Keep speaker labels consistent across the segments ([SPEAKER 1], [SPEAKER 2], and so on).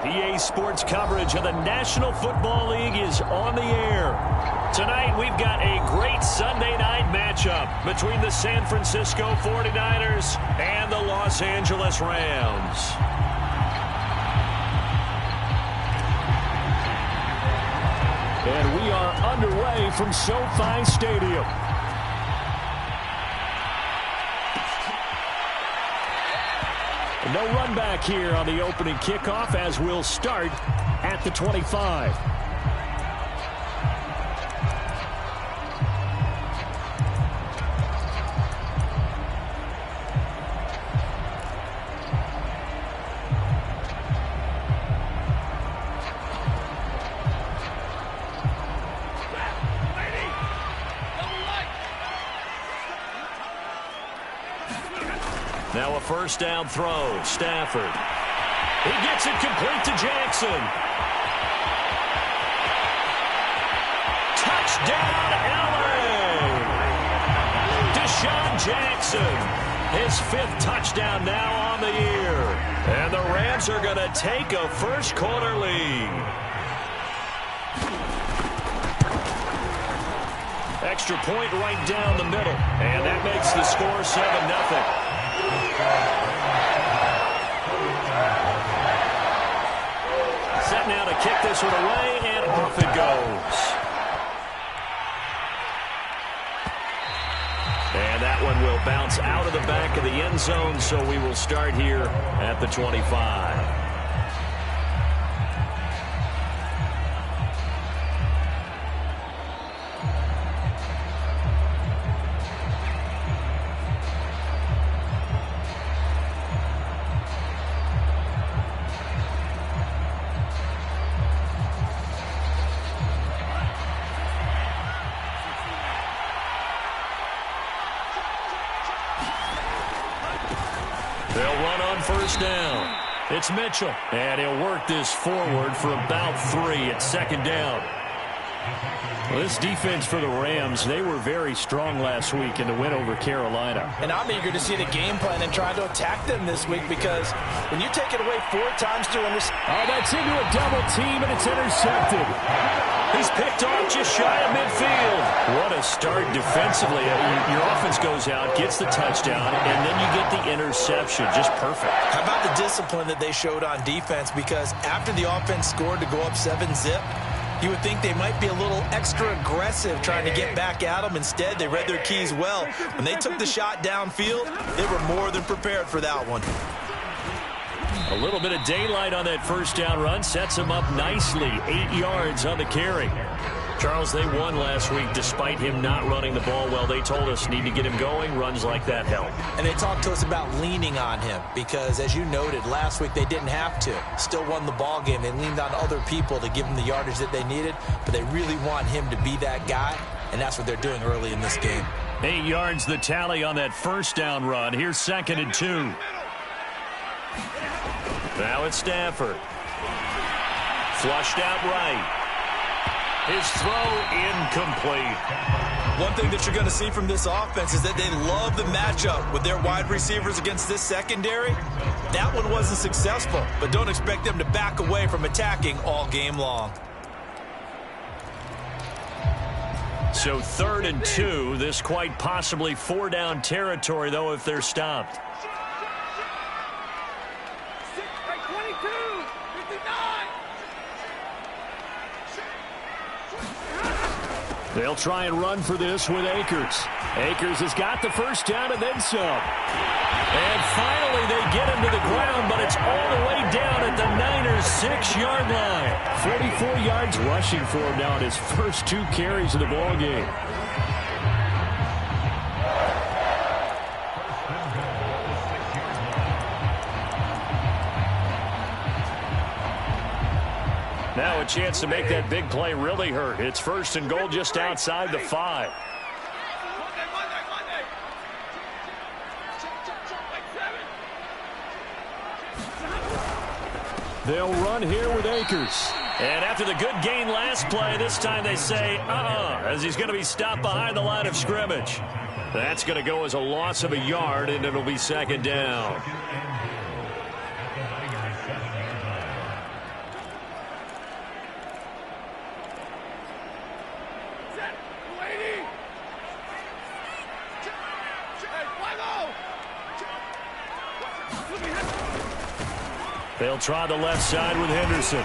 [SPEAKER 1] EA Sports coverage of the National Football League is on the air. Tonight, we've got a great Sunday night matchup between the San Francisco 49ers and the Los Angeles Rams. And we are underway from SoFi Stadium. No run back here on the opening kickoff as we'll start at the 25. Now a first down throw. Stafford. He gets it complete to Jackson. Touchdown, LA! Deshaun Jackson. His 5th touchdown now on the year. And the Rams are going to take a first-quarter lead. Extra point right down the middle. And that makes the score 7-0. Set now to kick this one away, and off it goes. And that one will bounce out of the back of the end zone, so we will start here at the 25. First down. It's Mitchell. And he'll work this forward for about 3 at second down. Well, this defense for the Rams, they were very strong last week in the win over Carolina.
[SPEAKER 2] And I'm eager to see the game plan and try to attack them this week because when you take it away 4 times to intercept.
[SPEAKER 1] Oh, that's into a double team, and it's intercepted. He's picked off just shy of midfield. What a start defensively. Your offense goes out, gets the touchdown, and then you get the interception. Just perfect.
[SPEAKER 2] How about the discipline that they showed on defense? Because after the offense scored to go up 7-zip, you would think they might be a little extra aggressive trying to get back at them. Instead, they read their keys well. When they took the shot downfield, they were more than prepared for that one.
[SPEAKER 1] A little bit of daylight on that first down run sets him up nicely. 8 yards on the carry. Charles, they won last week despite him not running the ball well. They told us need to get him going. Runs like that help.
[SPEAKER 2] And they talked to us about leaning on him because, as you noted, last week they didn't have to. Still won the ball game. They leaned on other people to give them the yardage that they needed, but they really want him to be that guy, and that's what they're doing early in this game.
[SPEAKER 1] 8 yards the tally on that first down run. Here's 2nd and 2. Now it's Stafford. Flushed out right. His throw incomplete.
[SPEAKER 2] One thing that you're going to see from this offense is that they love the matchup with their wide receivers against this secondary. That one wasn't successful, but don't expect them to back away from attacking all game long.
[SPEAKER 1] So 3rd and 2. This quite possibly 4-down territory, though, if they're stopped. They'll try and run for this with Akers. Akers has got the first down and then some. And finally they get him to the ground, but it's all the way down at the Niners' 6-yard line. 44 yards rushing for him now in his first 2 carries of the ball game. Now a chance to make that big play really hurt. It's 1st and goal just outside the 5. They'll run here with Akers. And after the good gain last play, this time they say, as he's going to be stopped behind the line of scrimmage. That's going to go as a loss of a yard, and it'll be 2nd down. They'll try the left side with Henderson.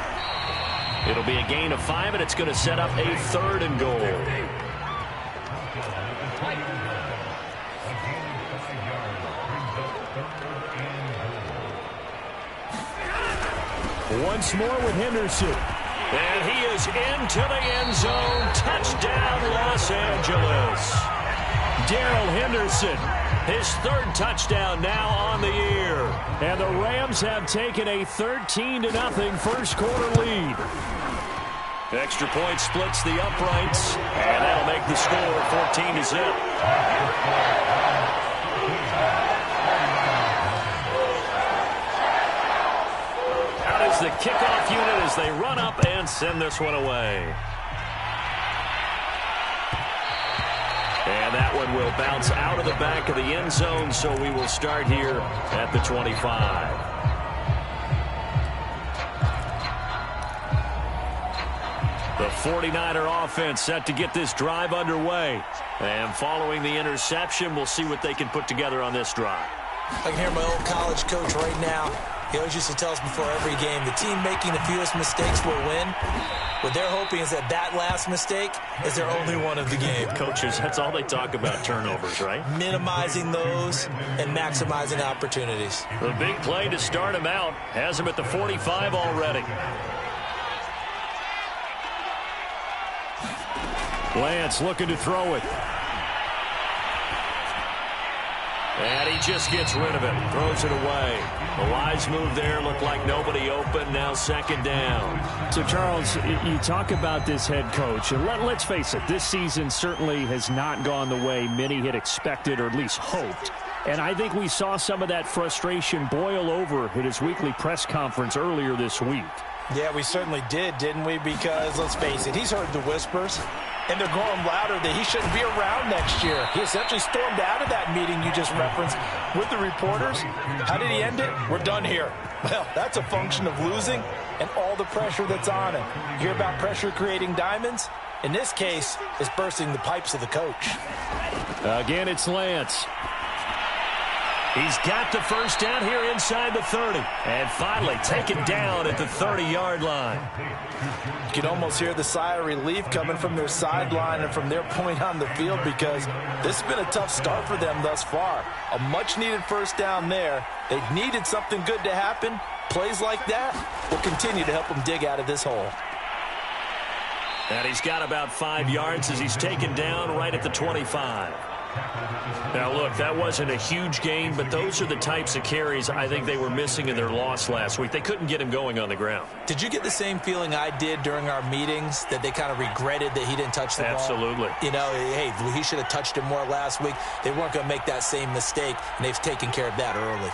[SPEAKER 1] It'll be a gain of 5, and it's going to set up a 3rd and goal. Once more with Henderson. And he is into the end zone. Touchdown, Los Angeles. Darrell Henderson, his 3rd touchdown now on the year. And the Rams have taken a 13-0 first quarter lead. Extra point splits the uprights, and that'll make the score 14-0. Out is the kickoff unit as they run up and send this one away. And that one will bounce out of the back of the end zone, so we will start here at the 25. The 49er offense set to get this drive underway. And following the interception, we'll see what they can put together on this drive.
[SPEAKER 2] I can hear my old college coach right now. He always used to tell us before every game, the team making the fewest mistakes will win. What they're hoping is that that last mistake is their only one of the game.
[SPEAKER 1] Coaches, that's all they talk about, turnovers, right?
[SPEAKER 2] Minimizing those and maximizing opportunities.
[SPEAKER 1] The big play to start him out has him at the 45 already. Lance looking to throw it. And he just gets rid of it. Throws it away. A wise move there. Looked like nobody open. Now 2nd down.
[SPEAKER 3] So, Charles, you talk about this head coach. And let's face it, this season certainly has not gone the way many had expected or at least hoped. And I think we saw some of that frustration boil over at his weekly press conference earlier this week.
[SPEAKER 4] Yeah, we certainly did, didn't we? Because, let's face it, he's heard the whispers, and they're growing louder that he shouldn't be around next year. He essentially stormed out of that meeting you just referenced with the reporters. How did he end it? We're done here. Well, that's a function of losing and all the pressure that's on him. You hear about pressure creating diamonds? In this case, it's bursting the pipes of the coach.
[SPEAKER 1] Again, it's Lance. He's got the first down here inside the 30. And finally taken down at the 30-yard line.
[SPEAKER 4] You can almost hear the sigh of relief coming from their sideline and from their point on the field, because this has been a tough start for them thus far. A much-needed first down there. They needed something good to happen. Plays like that will continue to help them dig out of this hole.
[SPEAKER 1] And he's got about 5 yards as he's taken down right at the 25. Now, look, that wasn't a huge gain, but those are the types of carries I think they were missing in their loss last week. They couldn't get him going on the ground.
[SPEAKER 2] Did you get the same feeling I did during our meetings, that they kind of regretted that he didn't touch the ball?
[SPEAKER 1] Absolutely.
[SPEAKER 2] You know, hey, he should have touched it more last week. They weren't going to make that same mistake, and they've taken care of that early.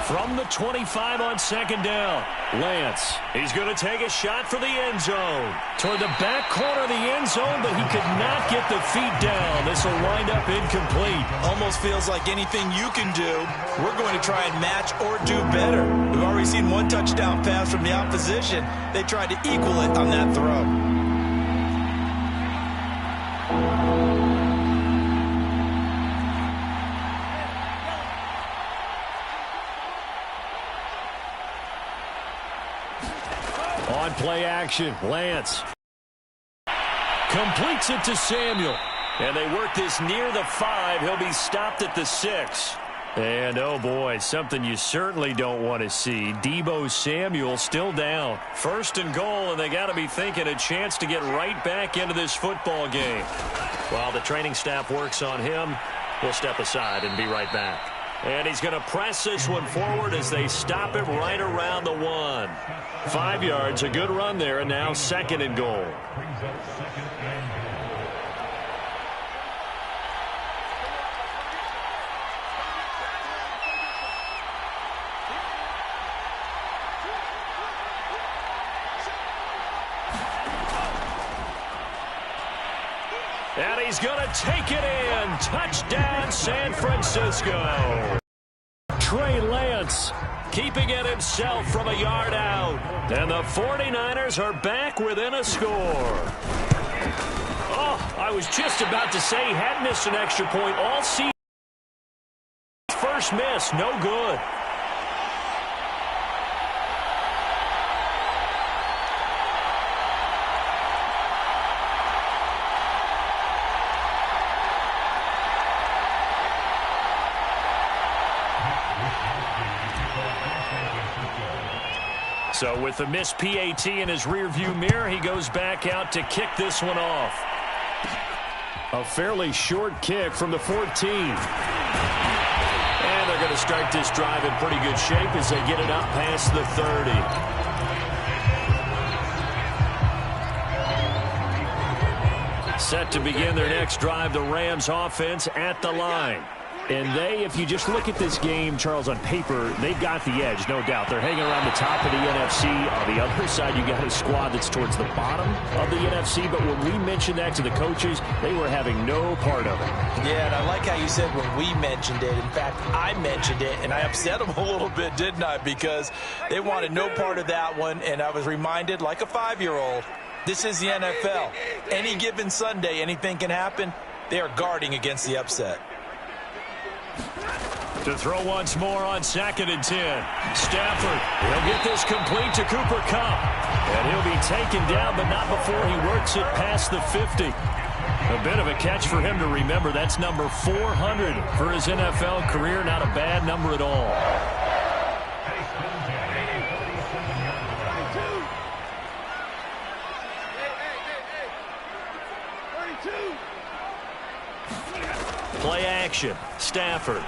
[SPEAKER 1] From the 25 on 2nd down, Lance. He's going to take a shot for the end zone. Toward the back corner of the end zone, but he could not get the feet down. This will wind up incomplete.
[SPEAKER 2] Almost feels like anything you can do, we're going to try and match or do better. We've already seen one touchdown pass from the opposition. They tried to equal it on that throw.
[SPEAKER 1] On play action, Lance completes it to Samuel. And they work this near the 5. He'll be stopped at the 6. And, oh, boy, something you certainly don't want to see. Deebo Samuel still down. 1st and goal, and they got to be thinking a chance to get right back into this football game. While the training staff works on him, we'll step aside and be right back. And he's going to press this one forward as they stop him right around the 1. 5 yards, a good run there, and now 2nd and goal. And he's going to take it in. Touchdown, San Francisco. Trey Lance keeping it himself from a yard out. And the 49ers are back within a score.
[SPEAKER 3] Oh, I was just about to say he hadn't missed an extra point all season. First miss, no good. So with the missed PAT in his rearview mirror, he goes back out to kick this one off. A fairly short kick from the 14. And they're going to start this drive in pretty good shape as they get it up past the 30. Set to begin their next drive, the Rams offense at the line. And they, if you just look at this game, Charles, on paper, they've got the edge, no doubt. They're hanging around the top of the NFC. On the other side, you got a squad that's towards the bottom of the NFC. But when we mentioned that to the coaches, they were having no part of it.
[SPEAKER 4] Yeah, and I like how you said when we mentioned it. In fact, I mentioned it, and I upset them a little bit, didn't I? Because they wanted no part of that one, and I was reminded, like a 5-year-old, this is the NFL. Any given Sunday, anything can happen. They are guarding against the upset.
[SPEAKER 3] To throw once more on 2nd and 10. Stafford, he'll get this complete to Cooper Kupp. And he'll be taken down, but not before he works it past the 50. A bit of a catch for him to remember. That's number 400 for his NFL career. Not a bad number at all. Play action. Stafford.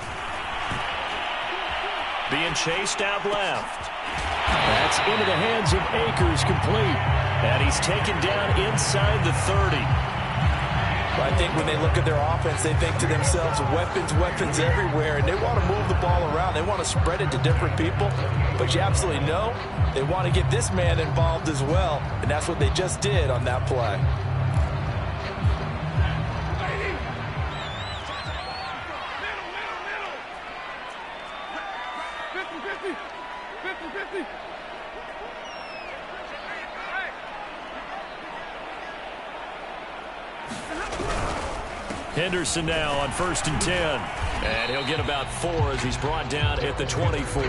[SPEAKER 3] Being chased out left. That's into the hands of Akers, complete. And he's taken down inside the 30.
[SPEAKER 4] I think when they look at their offense, they think to themselves, weapons, weapons everywhere, and they want to move the ball around. They want to spread it to different people, but you absolutely know they want to get this man involved as well, and that's what they just did on that play.
[SPEAKER 3] Henderson now on 1st and 10. And he'll get about 4 as he's brought down at the 24.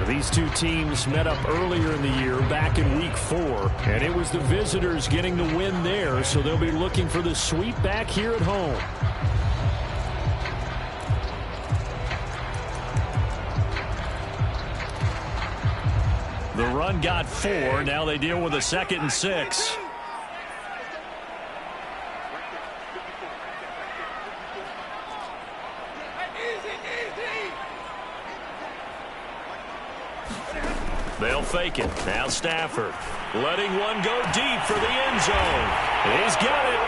[SPEAKER 3] These two teams met up earlier in the year, back in week 4. And it was the visitors getting the win there, so they'll be looking for the sweep back here at home. The run got 4. Now they deal with a 2nd and 6. They'll fake it. Now Stafford letting one go deep for the end zone. He's got it.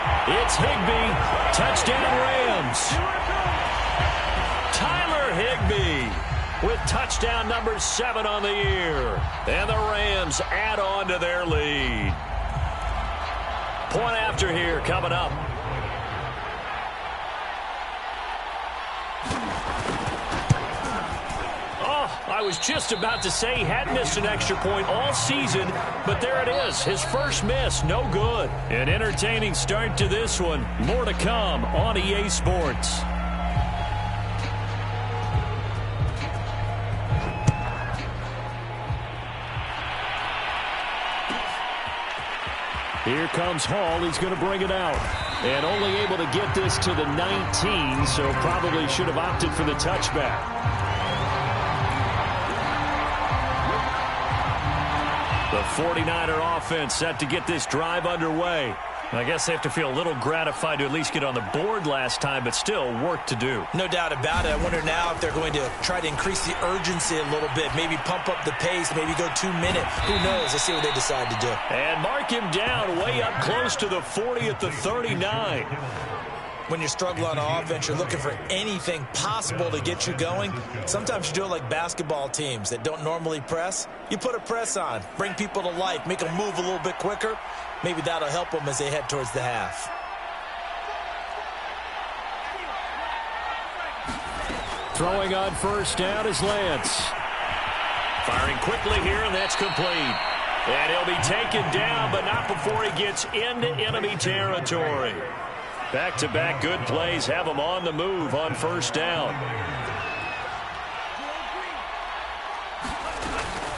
[SPEAKER 3] It's Higbee. Touchdown Rams. Tyler Higbee with touchdown number 7 on the year. And the Rams add on to their lead. Point after here coming up. I was just about to say he hadn't missed an extra point all season, but there it is. His first miss, no good. An entertaining start to this one. More to come on EA Sports. Here comes Hall. He's going to bring it out. And only able to get this to the 19, so probably should have opted for the touchback. The 49er offense set to get this drive underway. I guess they have to feel a little gratified to at least get on the board last time, but still work to do.
[SPEAKER 4] No doubt about it. I wonder now if they're going to try to increase the urgency a little bit, maybe pump up the pace, maybe go 2 minutes. Who knows? Let's see what they decide to do.
[SPEAKER 3] And mark him down way up close to the 40 at the 39.
[SPEAKER 4] When you're struggling on offense, you're looking for anything possible to get you going. Sometimes you do it like basketball teams that don't normally press. You put a press on, bring people to life, make them move a little bit quicker. Maybe that'll help them as they head towards the half.
[SPEAKER 3] Throwing on first down is Lance. Firing quickly here, and that's complete.
[SPEAKER 1] And he'll be taken down, but not before he gets into enemy territory. Back-to-back good plays have him on the move on first down.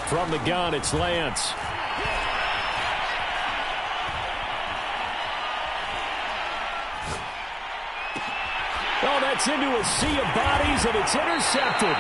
[SPEAKER 1] From the gun, it's Lance. Oh, that's into a sea of bodies, and it's intercepted.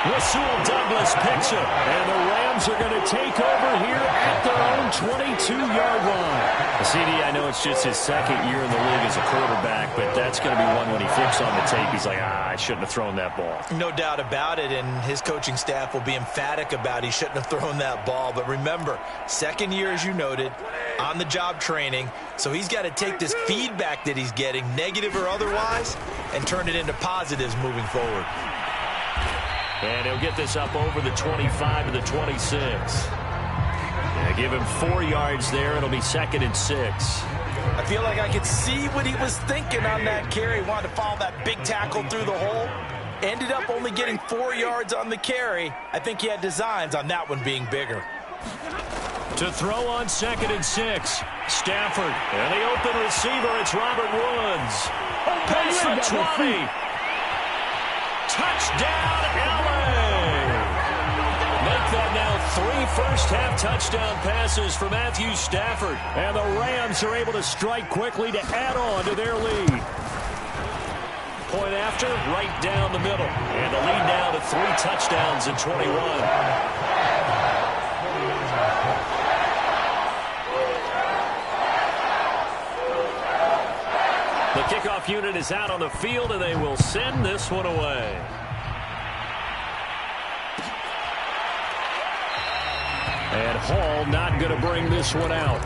[SPEAKER 1] Rasul Douglas picks it, and the Rams are going to take over here at their own 22-yard line.
[SPEAKER 3] CD, I know it's just his second year in the league as a quarterback, but that's going to be one when he flips on the tape, he's like, I shouldn't have thrown that ball.
[SPEAKER 2] No doubt about it, and his coaching staff will be emphatic about he shouldn't have thrown that ball. But remember, second year, as you noted, on-the-job training, so he's got to take this feedback that he's getting, negative or otherwise, and turn it into positives moving forward.
[SPEAKER 1] And he'll get this up over the 25 to the 26. Yeah, give him 4 yards there. It'll be 2nd and 6.
[SPEAKER 4] I feel like I could see what he was thinking on that carry. He wanted to follow that big tackle through the hole. Ended up only getting 4 yards on the carry. I think he had designs on that one being bigger.
[SPEAKER 1] To throw on 2nd and 6. Stafford. And the open receiver, it's Robert Woods. Pass for 20. Touchdown, LA! Make that now 3 first-half touchdown passes for Matthew Stafford. And the Rams are able to strike quickly to add on to their lead. Point after, right down the middle. And the lead now to 3 touchdowns in 21. The kickoff unit is out on the field, and they will send this one away. And Hall not going to bring this one out.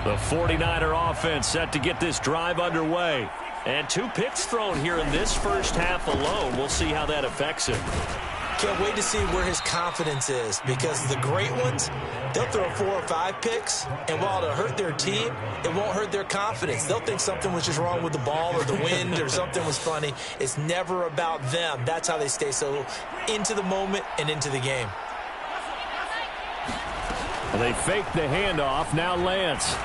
[SPEAKER 1] The 49er offense set to get this drive underway. And 2 picks thrown here in this first half alone. We'll see how that affects him.
[SPEAKER 2] Can't wait to see where his confidence is, because the great ones, they'll throw 4 or 5 picks, and while it'll hurt their team, it won't hurt their confidence. They'll think something was just wrong with the ball or the wind or something was funny. It's never about them. That's how they stay so into the moment and into the game.
[SPEAKER 1] They fake the handoff. Now Lance.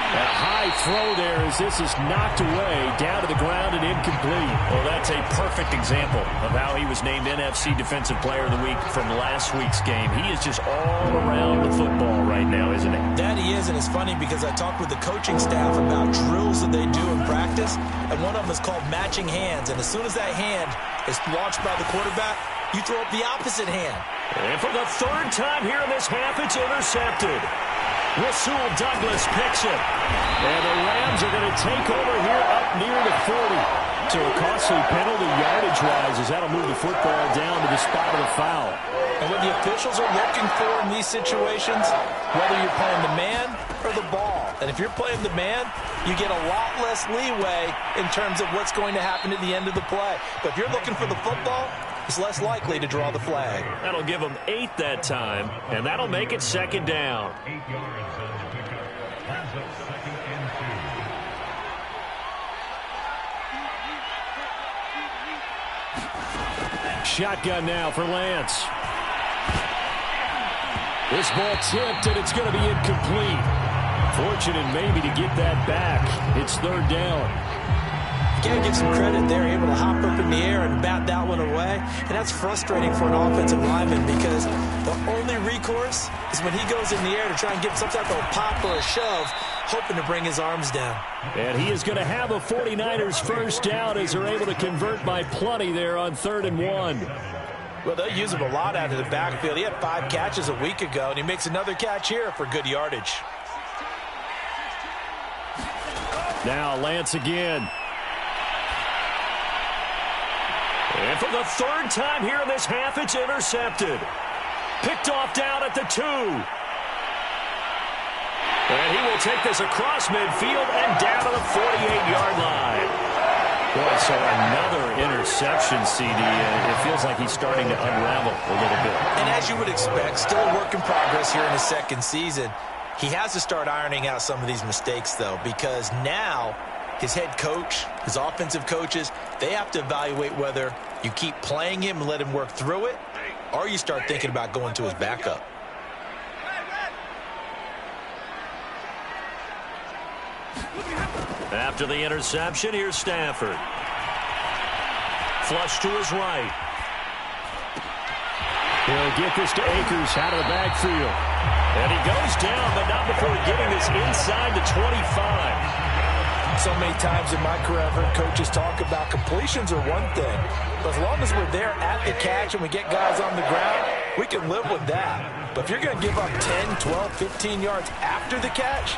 [SPEAKER 1] A high throw there as this is knocked away, down to the ground and incomplete.
[SPEAKER 3] Well, that's a perfect example of how he was named NFC Defensive Player of the Week from last week's game. He is just all around the football right now, isn't he?
[SPEAKER 2] That he is, and it's funny because I talked with the coaching staff about drills that they do in practice, and one of them is called matching hands. And as soon as that hand is launched by the quarterback, you throw up the opposite hand.
[SPEAKER 1] And for the 3rd time here in this half, it's intercepted. Rasul Douglas picks it. And the Rams are going to take over here up near the 40. So a costly penalty yardage-wise as that'll move the football down to the spot of the foul.
[SPEAKER 4] And what the officials are looking for in these situations, whether you're playing the man or the ball. And if you're playing the man, you get a lot less leeway in terms of what's going to happen at the end of the play. But if you're looking for the football, it's less likely to draw the flag.
[SPEAKER 1] That'll give them 8 that time, and that'll make it 2nd down.
[SPEAKER 5] 8 yards on the pickup. Brings up 2nd and 2.
[SPEAKER 1] Shotgun now for Lance. This ball tipped, and it's going to be incomplete. Fortunate maybe to get that back. It's 3rd down.
[SPEAKER 2] You got to give some credit there, able to hop up in the air and bat that one away. And that's frustrating for an offensive lineman because the only recourse is when he goes in the air to try and get some type of a pop or a shove, hoping to bring his arms down.
[SPEAKER 1] And he is going to have a 49ers first down as they're able to convert by plenty there on 3rd and 1.
[SPEAKER 4] Well, they'll use him a lot out of the backfield. He had 5 catches a week ago, and he makes another catch here for good yardage.
[SPEAKER 1] Now Lance again. And for the 3rd time here in this half, it's intercepted. Picked off down at the 2. And he will take this across midfield and down to the 48-yard line.
[SPEAKER 3] Boy, so another interception, CD. It feels like he's starting to unravel a little bit.
[SPEAKER 2] And as you would expect, still a work in progress here in his second season. He has to start ironing out some of these mistakes, though, because now his head coach, his offensive coaches, they have to evaluate whether you keep playing him and let him work through it, or you start thinking about going to his backup.
[SPEAKER 1] After the interception, here's Stafford. Flush to his right.
[SPEAKER 3] He'll get this to Akers out of the backfield.
[SPEAKER 1] And he goes down, but not before getting this inside the 25.
[SPEAKER 4] So many times in my career, I've heard coaches talk about completions are one thing. But as long as we're there at the catch and we get guys on the ground, we can live with that. But if you're going to give up 10, 12, 15 yards after the catch,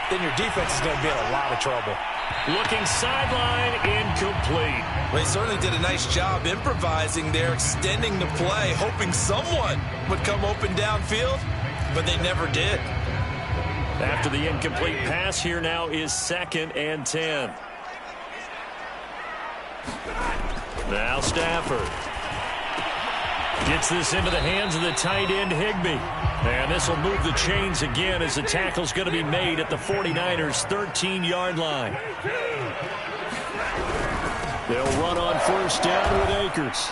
[SPEAKER 4] then your defense is going to be in a lot of trouble.
[SPEAKER 1] Looking sideline, incomplete.
[SPEAKER 2] Well, he certainly did a nice job improvising there, extending the play, hoping someone would come open downfield, but they never did.
[SPEAKER 1] After the incomplete pass, here now is 2nd and 10. Now Stafford gets this into the hands of the tight end Higbee. And this will move the chains again as the tackle's going to be made at the 49ers' 13-yard line.
[SPEAKER 3] They'll run on first down with Akers.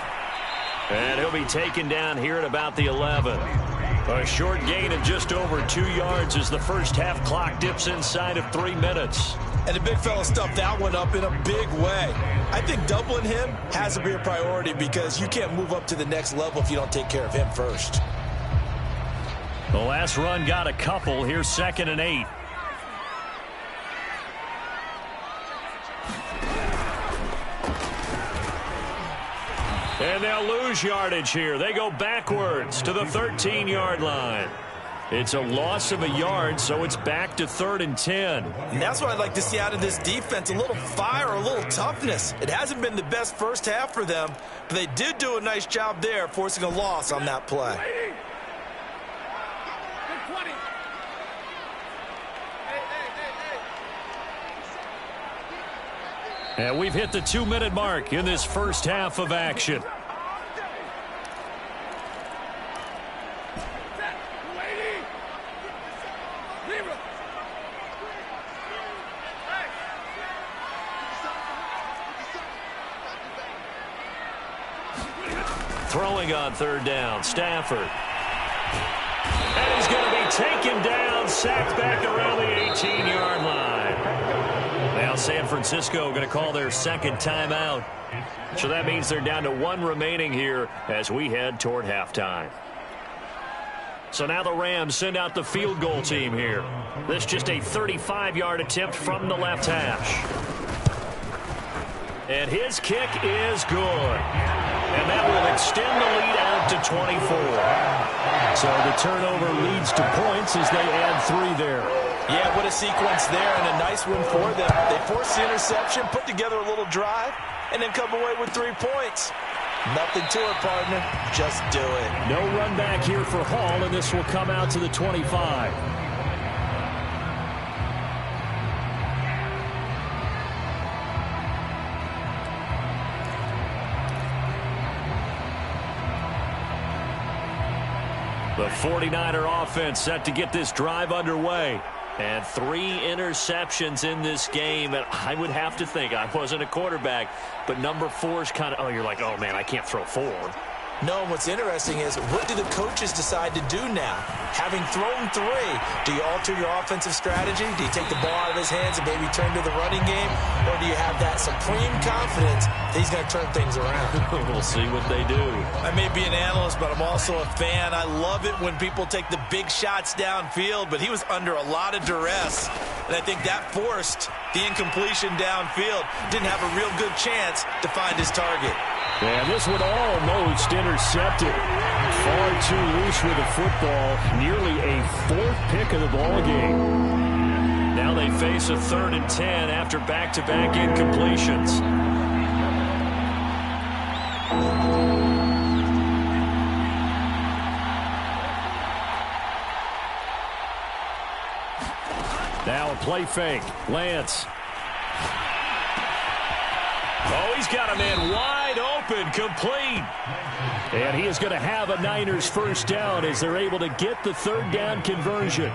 [SPEAKER 1] And he'll be taken down here at about the 11. A short gain of just over 2 yards as the first half clock dips inside of 3 minutes.
[SPEAKER 2] And the big fella stuffed that one up in a big way. I think doubling him has to be a priority because you can't move up to the next level if you don't take care of him first.
[SPEAKER 1] The last run got a couple. Here's 2nd and 8. And they'll lose yardage here. They go backwards to the 13-yard line. It's a loss of a yard, so it's back to 3rd and 10.
[SPEAKER 2] And that's what I'd like to see out of this defense, a little fire, a little toughness. It hasn't been the best first half for them, but they did do a nice job there, forcing a loss on that play.
[SPEAKER 1] And we've hit the 2-minute mark in this first half of action. Throwing on 3rd down, Stafford. And he's going to be taken down, sacked back around the 18-yard line. Now San Francisco going to call their 2nd timeout. So that means they're down to 1 remaining here as we head toward halftime. So now the Rams send out the field goal team here. This just a 35-yard attempt from the left hash. And his kick is good. And that will extend the lead out to 24.
[SPEAKER 3] So the turnover leads to points as they add 3 there.
[SPEAKER 2] Yeah, what a sequence there, and a nice one for them. They forced the interception, put together a little drive, and then come away with 3 points. Nothing to it, partner. Just do it.
[SPEAKER 3] No run back here for Hall, and this will come out to the 25.
[SPEAKER 1] The 49er offense set to get this drive underway. And 3 interceptions in this game. And I would have to think, I wasn't a quarterback, but number 4 is kind of, oh, you're like, oh, man, I can't throw 4.
[SPEAKER 2] No, what's interesting is, what do the coaches decide to do now? Having thrown 3, do you alter your offensive strategy? Do you take the ball out of his hands and maybe turn to the running game? Or do you have that supreme confidence that he's going to turn things around?
[SPEAKER 1] We'll see what they do.
[SPEAKER 2] I may be an analyst, but I'm also a fan. I love it when people take the big shots downfield, but he was under a lot of duress. And I think that forced the incompletion downfield. Didn't have a real good chance to find his target.
[SPEAKER 3] And this one almost intercepted. Far too loose with the football. Nearly a 4th pick of the ball game.
[SPEAKER 1] Now they face a 3rd and 10 after back-to-back incompletions.
[SPEAKER 3] Now a play fake. Lance.
[SPEAKER 1] Oh, He's got a man wide open, complete.
[SPEAKER 3] And he is going to have a Niners first down as they're able to get the third down conversion.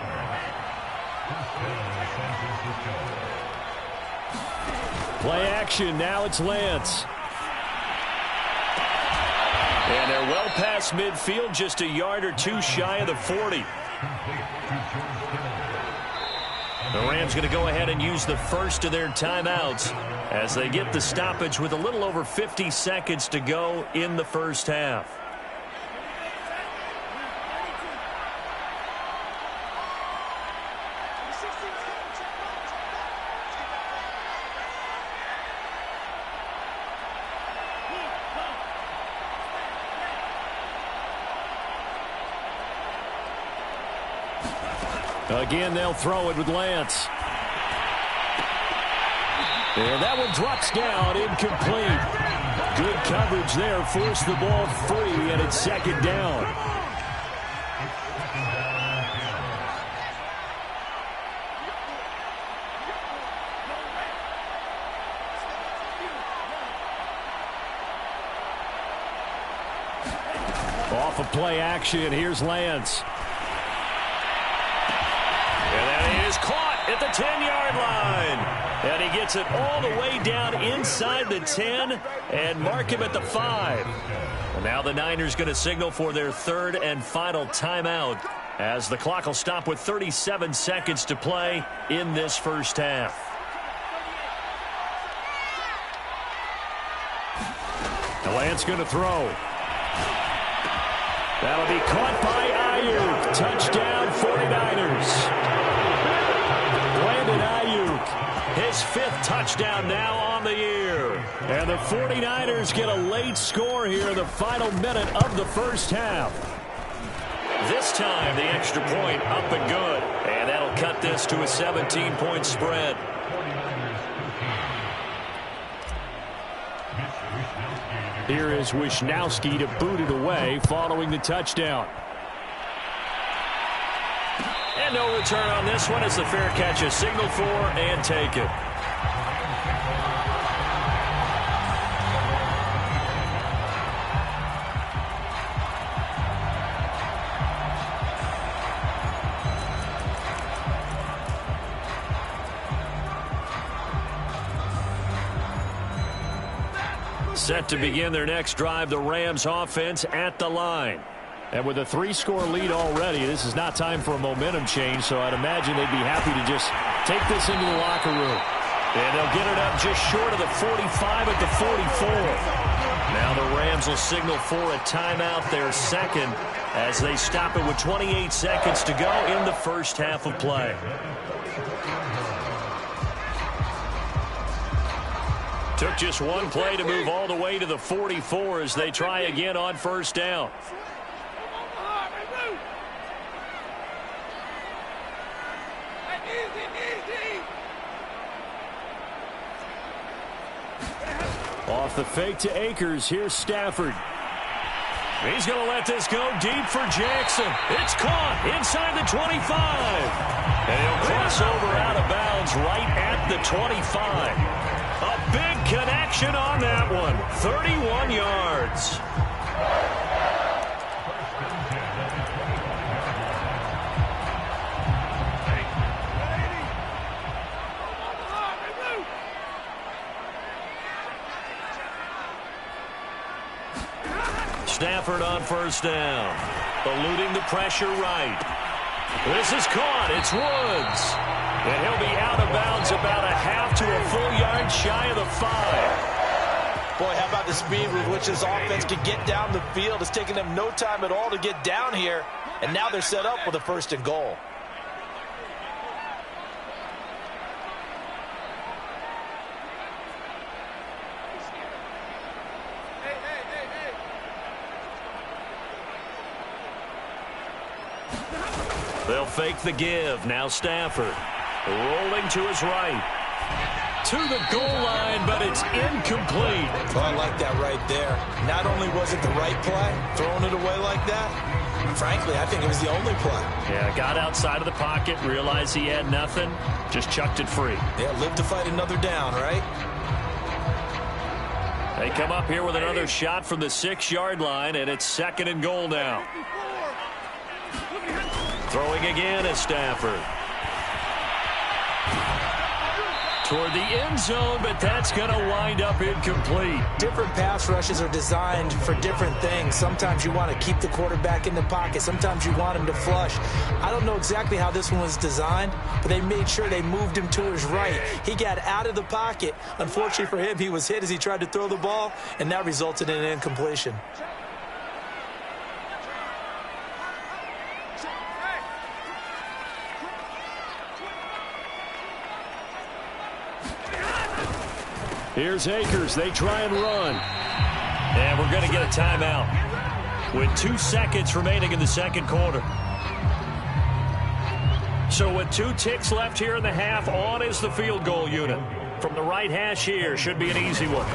[SPEAKER 3] Play action. Now it's Lance.
[SPEAKER 1] And they're well past midfield, just a yard or two shy of the 40. The Rams going to go ahead and use the first of their timeouts as they get the stoppage with a little over 50 seconds to go in the first half.
[SPEAKER 3] Again, they'll throw it with Lance. And that one drops down, incomplete. Good coverage there, forced the ball free, and it's second down. Off of play action, here's Lance.
[SPEAKER 1] And that is caught at the 10-yard line. And he gets it all the way down inside the 10 and mark him at the 5. And now the Niners going to signal for their third and final timeout as the clock will stop with 37 seconds to play in this first half.
[SPEAKER 3] The Lance going to throw. That'll be caught by Ayuk. Touchdown 49ers. Brandon Ayuk, his 5th touchdown now on the year. And the 49ers get a late score here in the final minute of the first half.
[SPEAKER 1] This time the extra point up and good. And that'll cut this to a 17-point spread.
[SPEAKER 3] Here is Wisnowski to boot it away following the touchdown.
[SPEAKER 1] And no return on this one as the fair catch is signaled for and taken. Set to begin their next drive, the Rams offense at the line.
[SPEAKER 3] And with a 3-score lead already, this is not time for a momentum change, so I'd imagine they'd be happy to just take this into the locker room.
[SPEAKER 1] And they'll get it up just short of the 45 at the 44. Now the Rams will signal for a timeout, their second, as they stop it with 28 seconds to go in the first half of play. Took just one play to move all the way to the 44 as they try again on first down.
[SPEAKER 3] Off the fake to Akers, here's Stafford.
[SPEAKER 1] He's going to let this go deep for Jackson. It's caught inside the 25. And he'll cross over out of bounds right at the 25. A big connection on that one. 31 yards. Stafford on first down. Eluding the pressure right. This is caught. It's Woods. And he'll be out of bounds about a half to a full yard shy of the 5.
[SPEAKER 2] Boy, how about the speed with which this offense can get down the field? It's taking them no time at all to get down here. And now they're set up with a 1st and goal.
[SPEAKER 1] They'll fake the give. Now Stafford rolling to his right. To the goal line, but it's incomplete.
[SPEAKER 2] Oh, I like that right there. Not only was it the right play, throwing it away like that, frankly, I think it was the only play.
[SPEAKER 1] Yeah, got outside of the pocket, realized he had nothing, just chucked it free.
[SPEAKER 2] Yeah, live to fight another down, right?
[SPEAKER 1] They come up here with another shot from the 6-yard line, and it's 2nd and goal now. Throwing again is Stafford. Toward the end zone, but that's going to wind up incomplete.
[SPEAKER 4] Different pass rushes are designed for different things. Sometimes you want to keep the quarterback in the pocket. Sometimes you want him to flush. I don't know exactly how this one was designed, but they made sure they moved him to his right. He got out of the pocket. Unfortunately for him, he was hit as he tried to throw the ball, and that resulted in an incompletion.
[SPEAKER 3] Here's Akers. They try and run.
[SPEAKER 1] And we're going to get a timeout with 2 seconds remaining in the second quarter. So with 2 ticks left here in the half, on is the field goal unit. From the right hash here, should be an easy one.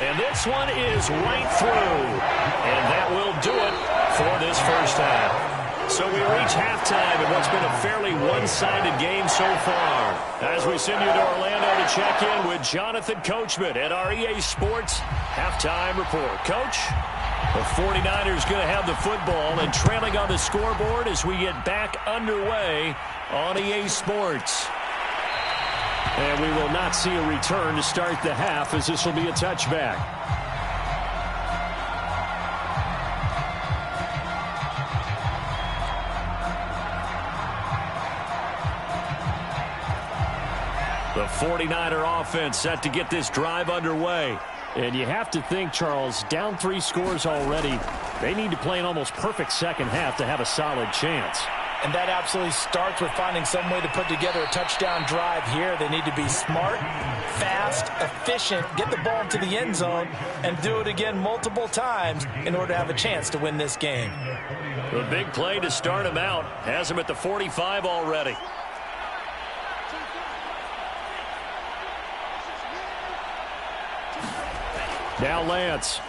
[SPEAKER 1] And this one is right through. And that will do it for this first half. So we reach halftime in what's been a fairly one-sided game so far. As we send you to Orlando to check in with Jonathan Coachman at our EA Sports Halftime Report. Coach, the 49ers going to have the football and trailing on the scoreboard as we get back underway on EA Sports.
[SPEAKER 3] And we will not see a return to start the half, as this will be a touchback.
[SPEAKER 1] The 49er offense set to get this drive underway.
[SPEAKER 3] And you have to think, Charles, down 3 scores already. They need to play an almost perfect second half to have a solid chance.
[SPEAKER 4] And that absolutely starts with finding some way to put together a touchdown drive here. They need to be smart, fast, efficient, get the ball into the end zone, and do it again multiple times in order to have a chance to win this game.
[SPEAKER 1] The big play to start him out has him at the 45 already.
[SPEAKER 3] Now Lance.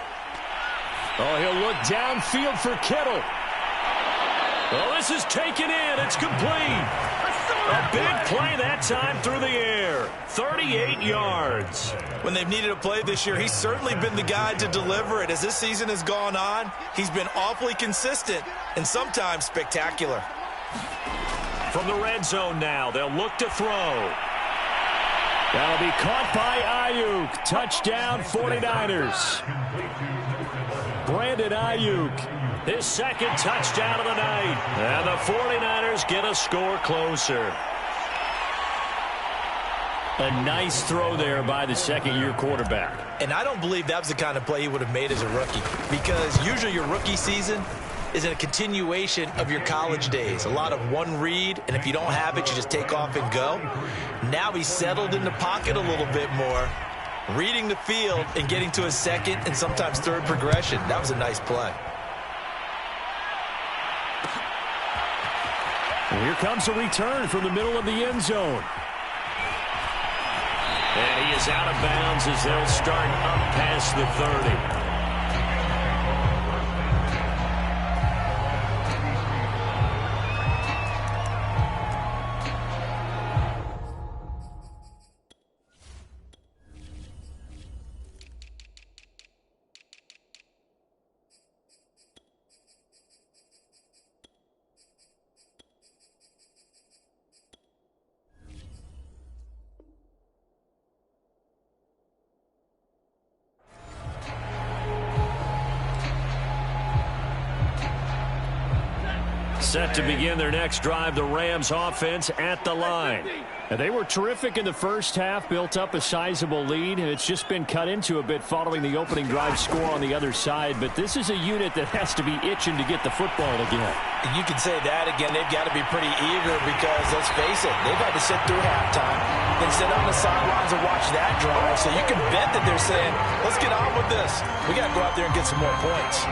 [SPEAKER 3] Oh, he'll look downfield for Kittle.
[SPEAKER 1] Well, this is taken in. It's complete. A big play that time through the air. 38 yards.
[SPEAKER 2] When they've needed a play this year, he's certainly been the guy to deliver it. As this season has gone on, he's been awfully consistent and sometimes spectacular.
[SPEAKER 1] From the red zone now, they'll look to throw.
[SPEAKER 3] That'll be caught by Ayuk. Touchdown, 49ers. Brandon Ayuk.
[SPEAKER 1] His second touchdown of the night. And the 49ers get a score closer.
[SPEAKER 3] A nice throw there by the second-year quarterback.
[SPEAKER 2] And I don't believe that was the kind of play he would have made as a rookie, because usually your rookie season is a continuation of your college days. A lot of one read, and if you don't have it, you just take off and go. Now he's settled in the pocket a little bit more, reading the field and getting to his second and sometimes third progression. That was a nice play.
[SPEAKER 3] And here comes a return from the middle of the end zone.
[SPEAKER 1] And he is out of bounds as they'll start up past the 30. Set to begin their next drive, the Rams offense at the line.
[SPEAKER 3] And they were terrific in the first half, built up a sizable lead, and it's just been cut into a bit following the opening drive score on the other side. But this is a unit that has to be itching to get the football again.
[SPEAKER 4] You can say that again. They've got to be pretty eager because, let's face it, they've had to sit through halftime, then sit on the sidelines and watch that drive. So you can bet that they're saying, let's get on with this. We got to go out there and get some more points.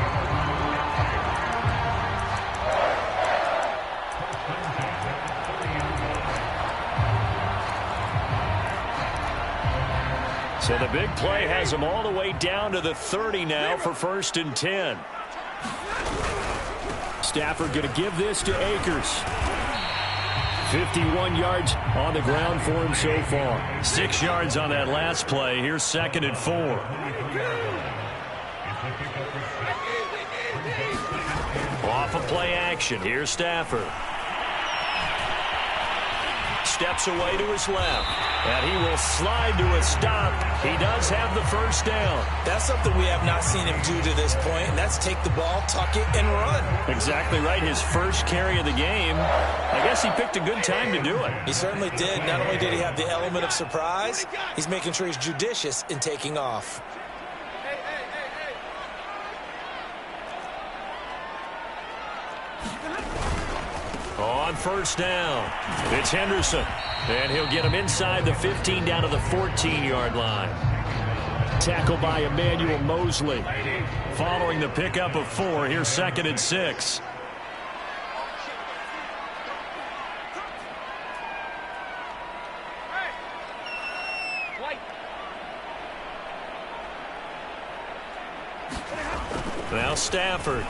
[SPEAKER 1] So the big play has them all the way down to the 30 now for 1st and 10.
[SPEAKER 3] Stafford going to give this to Akers. 51 yards on the ground for him so far.
[SPEAKER 1] 6 yards on that last play. Here's 2nd and 4. Off of play action. Here's Stafford. Steps away to his left. And he will slide to a stop. He does have the first down.
[SPEAKER 2] That's something we have not seen him do to this point, and that's take the ball, tuck it, and run.
[SPEAKER 1] Exactly right. His first carry of the game. I guess he picked a good time to do it.
[SPEAKER 2] He certainly did. Not only did he have the element of surprise, he's making sure he's judicious in taking off.
[SPEAKER 1] On first down, it's Henderson. And he'll get him inside the 15 down to the 14-yard line.
[SPEAKER 3] Tackled by Emmanuel Mosley.
[SPEAKER 1] Following the pickup of 4, here's 2nd and 6. Now Stafford.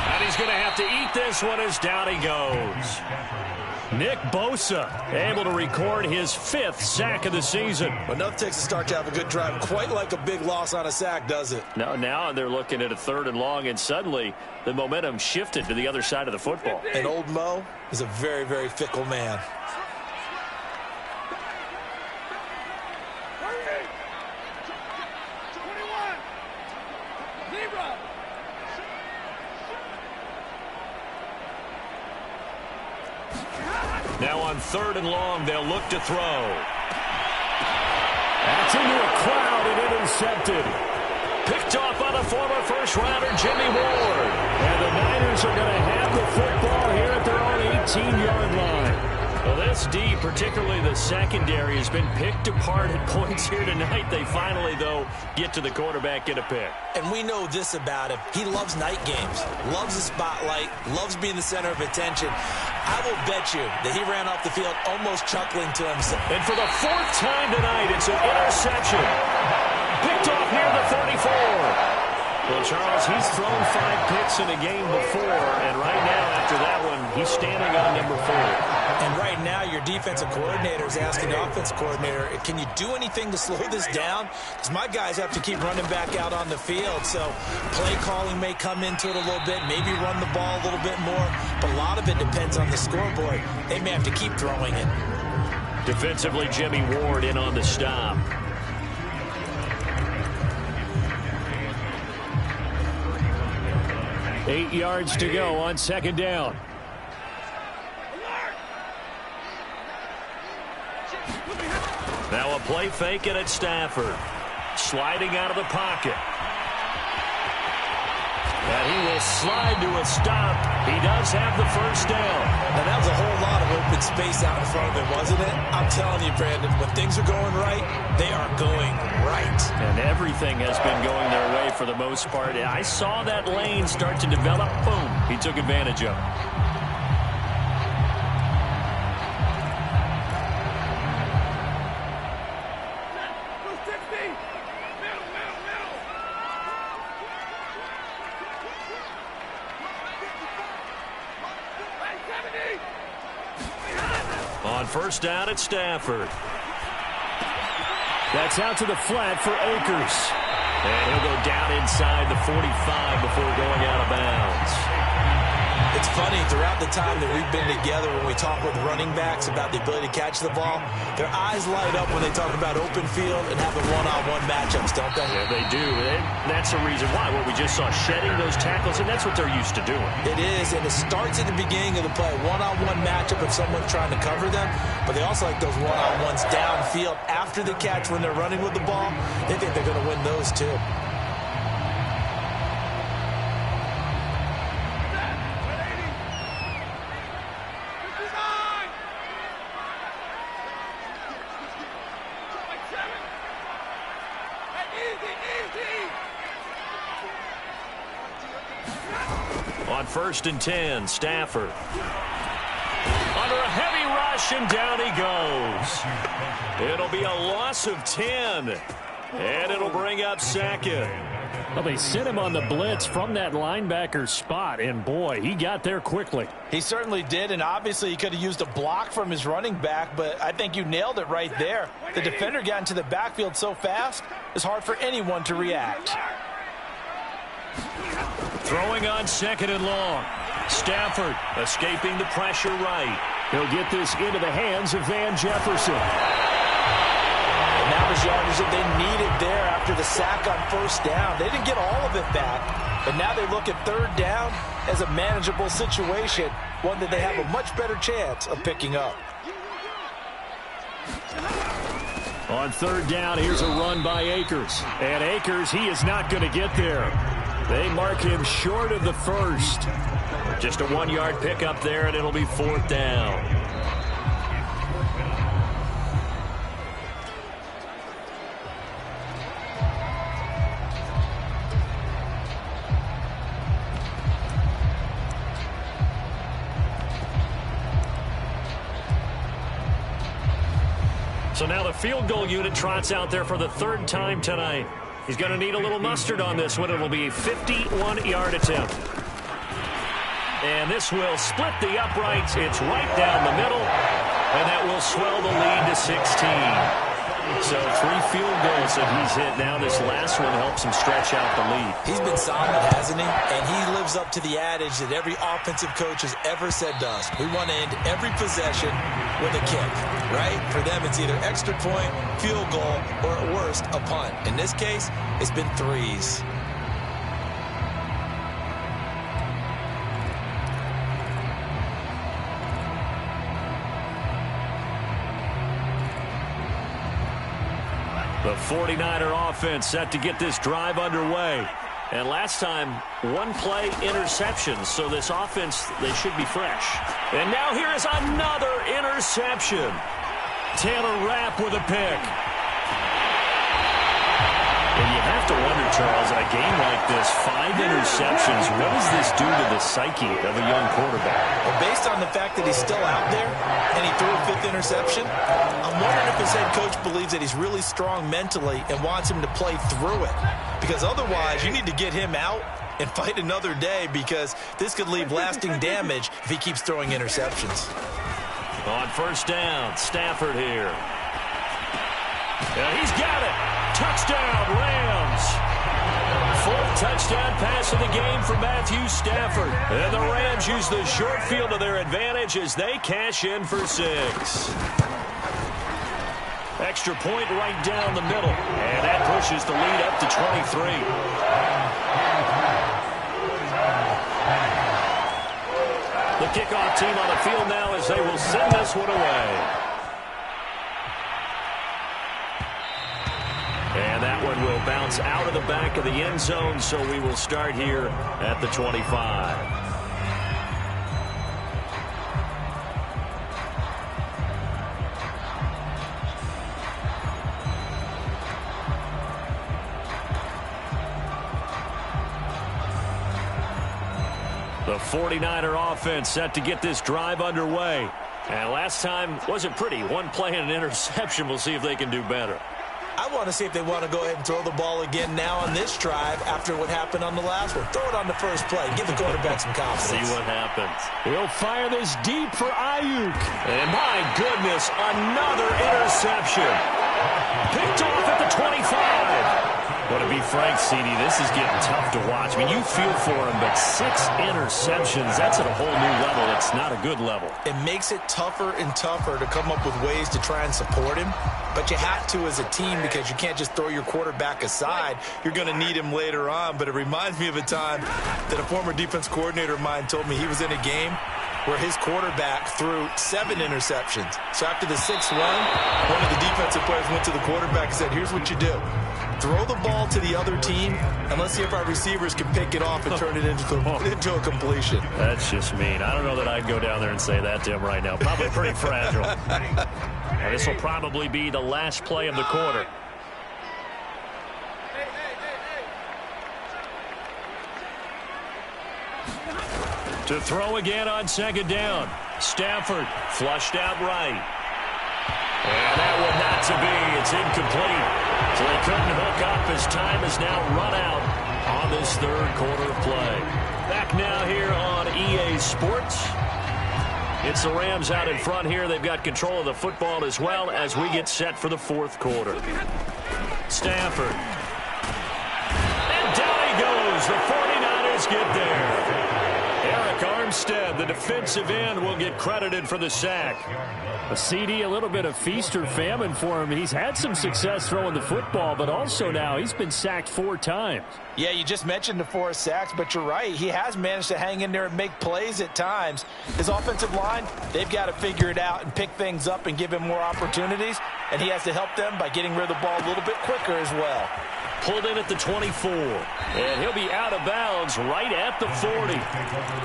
[SPEAKER 1] And he's going to have to eat this one as down he goes. Nick Bosa able to record his 5th sack of the season.
[SPEAKER 2] Enough takes a start to have a good drive. Quite like a big loss on a sack, does it?
[SPEAKER 1] Now they're looking at a 3rd and long, and suddenly the momentum shifted to the other side of the football.
[SPEAKER 2] And old Mo is a very, very fickle man.
[SPEAKER 1] Now on 3rd and long, they'll look to throw.
[SPEAKER 3] That's into a crowd and intercepted.
[SPEAKER 1] Picked off by the former first-rounder Jimmy Ward.
[SPEAKER 3] And the Niners are going to have the football here at their own 18-yard line.
[SPEAKER 1] Well, this D, particularly the secondary, has been picked apart at points here tonight. They finally, though, get to the quarterback, get a pick.
[SPEAKER 2] And we know this about him. He loves night games, loves the spotlight, loves being the center of attention. I will bet you that he ran off the field almost chuckling to himself.
[SPEAKER 1] And for the 4th time tonight, it's an interception. Picked off near the 34. Well, Charles, he's thrown 5 picks in a game before, and right now, after that one, he's standing on number 4.
[SPEAKER 2] And right now, your defensive coordinator is asking the offensive coordinator, can you do anything to slow this down? Because my guys have to keep running back out on the field. So play calling may come into it a little bit, maybe run the ball a little bit more. But a lot of it depends on the scoreboard. They may have to keep throwing it.
[SPEAKER 1] Defensively, Jimmy Ward in on the stop.
[SPEAKER 3] Eight yards to go on 2nd down.
[SPEAKER 1] Now a play fake it at Stafford. Sliding out of the pocket. And he will slide to a stop. He does have the first down.
[SPEAKER 2] Now, that was a whole lot of open space out in front of him, wasn't it? I'm telling you, Brandon, when things are going right, they are going right.
[SPEAKER 1] And everything has been going their way for the most part. I saw that lane start to develop. Boom. He took advantage of it. On first down at Stafford.
[SPEAKER 3] That's out to the flat for Akers.
[SPEAKER 1] And he'll go down inside the 45 before going out of bounds.
[SPEAKER 2] It's funny, throughout the time that we've been together, when we talk with running backs about the ability to catch the ball, their eyes light up when they talk about open field and having one-on-one matchups, don't they?
[SPEAKER 1] Yeah, they do. And that's the reason why. What we just saw, shedding those tackles, and that's what they're used to doing.
[SPEAKER 2] It is, and it starts at the beginning of the play. One-on-one matchup if someone's trying to cover them, but they also like those one-on-ones downfield after the catch when they're running with the ball. They think they're going to win those too.
[SPEAKER 1] On 1st and 10, Stafford. Under a heavy rush, and down he goes. It'll be a loss of 10, and it'll bring up 2nd.
[SPEAKER 3] Well, they sent him on the blitz from that linebacker spot, and boy, he got there quickly.
[SPEAKER 4] He certainly did, and obviously he could have used a block from his running back, but I think you nailed it right there. The defender got into the backfield so fast, it's hard for anyone to react.
[SPEAKER 1] Throwing on 2nd and long. Stafford escaping the pressure right.
[SPEAKER 3] He'll get this into the hands of Van Jefferson.
[SPEAKER 4] And that was yardage that they needed there after the sack on 1st down. They didn't get all of it back, but now they look at 3rd down as a manageable situation, one that they have a much better chance of picking up.
[SPEAKER 3] On 3rd down, here's a run by Akers. And Akers, he is not going to get there. They mark him short of the 1st.
[SPEAKER 1] Just a 1-yard pickup there, and it'll be 4th down. So now the field goal unit trots out there for the 3rd time tonight. He's going to need a little mustard on this one. It'll be a 51-yard attempt. And this will split the uprights. It's right down the middle. And that will swell the lead to 16. So 3 field goals that he's hit now. This last one helps him stretch out the lead.
[SPEAKER 2] He's been solid, hasn't he? And he lives up to the adage that every offensive coach has ever said to us. We want to end every possession with a kick, right? For them, it's either extra point, field goal, or at worst, a punt. In this case, it's been 3s.
[SPEAKER 1] The 49er offense set to get this drive underway. And last time, 1-play interception. So this offense, they should be fresh. And now here is another interception. Taylor Rapp with a pick. And you have to wonder, Charles, in a game like this, 5 interceptions, what does this do to the psyche of a young quarterback?
[SPEAKER 2] Well, based on the fact that he's still out there and he threw a 5th interception, I'm wondering if his head coach believes that he's really strong mentally and wants him to play through it. Because otherwise, you need to get him out and fight another day, because this could leave lasting damage if he keeps throwing interceptions.
[SPEAKER 1] On 1st down, Stafford here. Yeah, he's got it. Touchdown, Rams. 4th touchdown pass of the game for Matthew Stafford. And the Rams use the short field to their advantage as they cash in for 6. Extra point right down the middle. And that pushes the lead up to 23. The kickoff team on the field now as they will send this one away. And that one will bounce out of the back of the end zone, so we will start here at the 25. The 49er offense set to get this drive underway. And last time wasn't pretty. 1 play and an interception. We'll see if they can do better.
[SPEAKER 2] I want to see if they want to go ahead and throw the ball again now on this drive after what happened on the last one. Throw it on the first play. Give the quarterback some confidence.
[SPEAKER 1] See what happens.
[SPEAKER 3] He'll fire this deep for Ayuk.
[SPEAKER 1] And my goodness, another interception. Picked off at the 25. But to be frank, CD, this is getting tough to watch. I mean, you feel for him, but 6 interceptions, that's at a whole new level. It's not a good level.
[SPEAKER 2] It makes it tougher and tougher to come up with ways to try and support him. But you have to as a team, because you can't just throw your quarterback aside. You're going to need him later on. But it reminds me of a time that a former defense coordinator of mine told me he was in a game where his quarterback threw 7 interceptions. So after the 6th one of the defensive players went to the quarterback and said, here's what you do. Throw the ball to the other team, and let's see if our receivers can pick it off and turn it into a completion.
[SPEAKER 1] That's just mean. I don't know that I'd go down there and say that to him right now. Probably pretty fragile. And this will probably be the last play of the quarter. To throw again on 2nd down. Stafford flushed out right. And that one not to be. It's incomplete. So they couldn't hook up as time is now run out on this third quarter of play. Back now here on EA Sports. It's the Rams out in front here. They've got control of the football as well as we get set for the fourth quarter. Stafford. And down he goes. The 49ers get there. Eric Armstead, the defensive end, will get credited for the sack.
[SPEAKER 3] A CD, a little bit of feast or famine for him. He's had some success throwing the football, but also now he's been sacked 4 times.
[SPEAKER 4] Yeah, you just mentioned the 4 sacks, but you're right. He has managed to hang in there and make plays at times. His offensive line, they've got to figure it out and pick things up and give him more opportunities, and he has to help them by getting rid of the ball a little bit quicker as well.
[SPEAKER 1] Pulled in at the 24, and he'll be out of bounds right at the 40.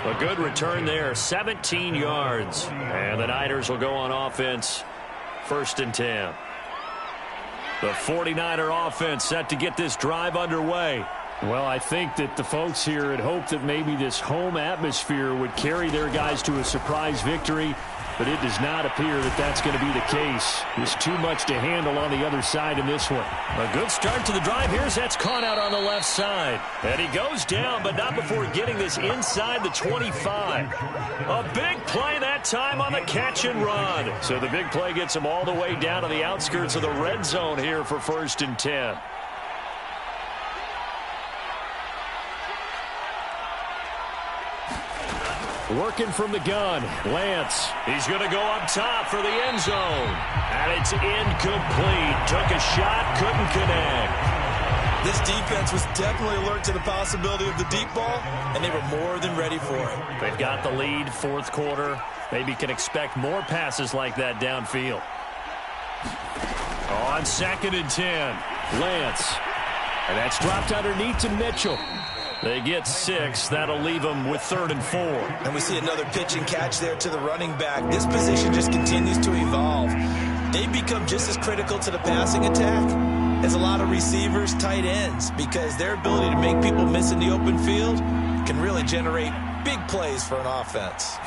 [SPEAKER 1] A good return there, 17 yards. And the Niners will go on offense, 1st and 10. The 49er offense set to get this drive underway.
[SPEAKER 3] Well, I think that the folks here had hoped that maybe this home atmosphere would carry their guys to a surprise victory, but it does not appear that that's going to be the case. There's too much to handle on the other side in this one.
[SPEAKER 1] A good start to the drive. Here's that's caught out on the left side. And he goes down, but not before getting this inside the 25. A big play that time on the catch and run. So the big play gets him all the way down to the outskirts of the red zone here for 1st and 10.
[SPEAKER 3] Working from the gun, Lance.
[SPEAKER 1] He's going to go up top for the end zone. And it's incomplete. Took a shot, couldn't connect.
[SPEAKER 2] This defense was definitely alert to the possibility of the deep ball, and they were more than ready for it.
[SPEAKER 1] They've got the lead, 4th quarter. Maybe can expect more passes like that downfield. On 2nd and 10, Lance. And that's dropped underneath to Mitchell. They get 6. That'll leave them with 3rd and 4.
[SPEAKER 2] And we see another pitch and catch there to the running back. This position just continues to evolve. They become just as critical to the passing attack as a lot of receivers, tight ends, because their ability to make people miss in the open field can really generate big plays for an offense.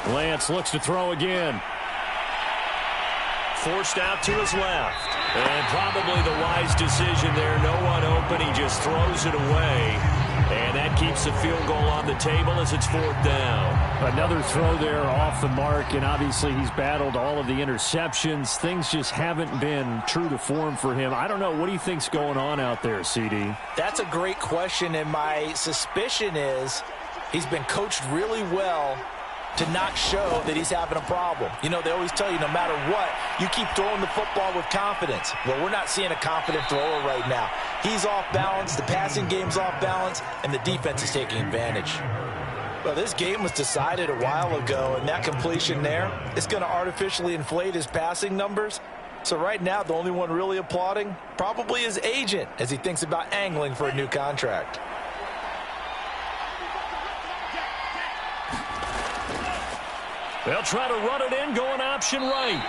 [SPEAKER 3] Lance looks to throw again.
[SPEAKER 1] Forced out to his left. And probably the wise decision there. No one open. He just throws it away. And that keeps the field goal on the table as it's 4th down.
[SPEAKER 3] Another throw there off the mark, and obviously he's battled all of the interceptions. Things just haven't been true to form for him. I don't know. What do you think's going on out there, CD?
[SPEAKER 4] That's a great question, and my suspicion is he's been coached really well to not show that he's having a problem. You know, they always tell you no matter what, you keep throwing the football with confidence. Well, we're not seeing a confident thrower right now. He's off balance, the passing game's off balance, and the defense is taking advantage. Well, this game was decided a while ago, and that completion there is going to artificially inflate his passing numbers. So right now, the only one really applauding probably his agent as he thinks about angling for a new contract.
[SPEAKER 1] They'll try to run it in, going option right.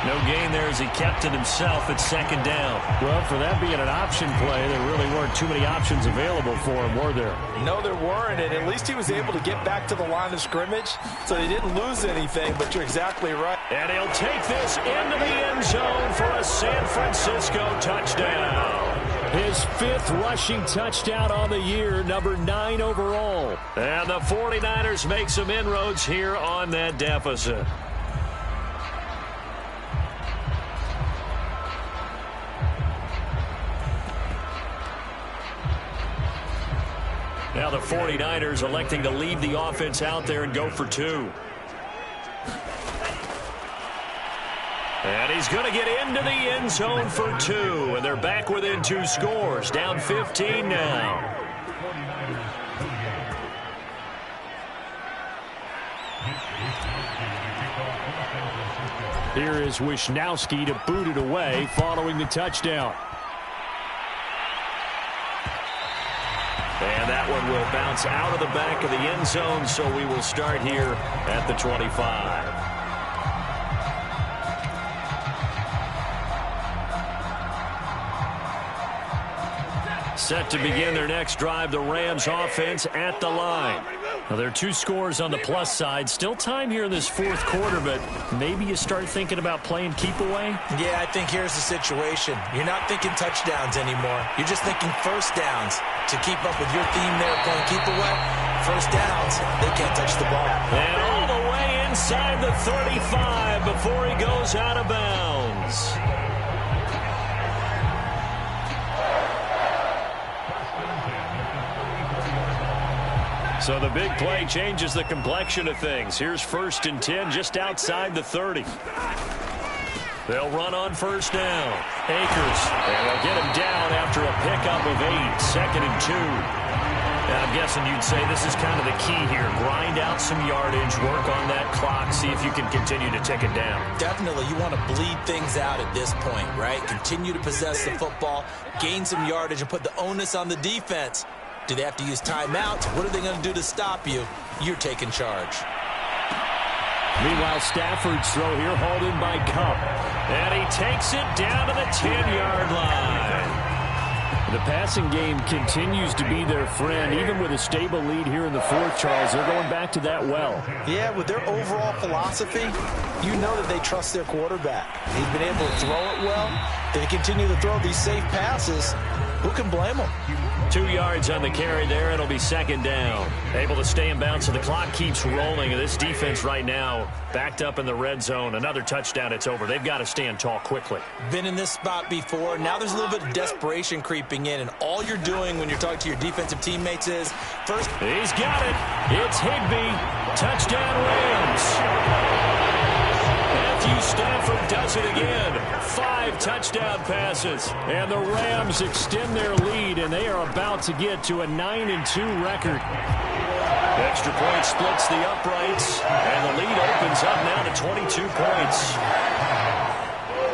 [SPEAKER 1] No gain there as he kept it himself at 2nd down.
[SPEAKER 3] Well, for that being an option play, there really weren't too many options available for him, were there?
[SPEAKER 4] No, there weren't, and at least he was able to get back to the line of scrimmage, so he didn't lose anything, but you're exactly right.
[SPEAKER 1] And he'll take this into the end zone for a San Francisco touchdown.
[SPEAKER 3] His 5th rushing touchdown on the year, number 9 overall.
[SPEAKER 1] And the 49ers make some inroads here on that deficit. Now the 49ers electing to leave the offense out there and go for 2. And he's going to get into the end zone for 2. And they're back within 2 scores. Down 15 now.
[SPEAKER 3] Here is Wisnowski to boot it away following the touchdown.
[SPEAKER 1] And that one will bounce out of the back of the end zone, so we will start here at the 25. Set to begin their next drive, the Rams offense at the line.
[SPEAKER 3] Well, there are two scores on the plus side. Still time here in this fourth quarter, but maybe you start thinking about playing keep away?
[SPEAKER 2] Yeah, I think here's the situation. You're not thinking touchdowns anymore. You're just thinking first downs. To keep up with your theme there, playing keep away, first downs, they can't touch the ball.
[SPEAKER 1] And all the way inside the 35 before he goes out of bounds. So the big play changes the complexion of things. Here's 1st and 10 just outside the 30. They'll run on first down. Akers, and they'll get him down after a pickup of 8, 2nd and 2. And I'm guessing you'd say this is kind of the key here. Grind out some yardage, work on that clock, see if you can continue to tick it down.
[SPEAKER 2] Definitely, you want to bleed things out at this point, right? Continue to possess the football, gain some yardage, and put the onus on the defense. Do they have to use timeouts? What are they going to do to stop you? You're taking charge.
[SPEAKER 1] Meanwhile, Stafford's throw here hauled in by Kupp. And he takes it down to the 10-yard line.
[SPEAKER 3] The passing game continues to be their friend. Even with a stable lead here in the fourth, Charles, they're going back to that well.
[SPEAKER 4] Yeah, with their overall philosophy, you know that they trust their quarterback. He's been able to throw it well. They continue to throw these safe passes. Who can blame them?
[SPEAKER 1] 2 yards on the carry there. It'll be 2nd down. Able to stay in bounds, so the clock keeps rolling. And this defense right now backed up in the red zone. Another touchdown, it's over. They've got to stand tall quickly.
[SPEAKER 2] Been in this spot before. Now there's a little bit of desperation creeping in. And all you're doing when you're talking to your defensive teammates is first.
[SPEAKER 1] He's got it. It's Higbee. Touchdown Rams. Matthew Stafford does it again. 5 touchdown passes. And the Rams extend their lead, and they are about to get to a 9-2 record. Extra point splits the uprights, and the lead opens up now to 22 points.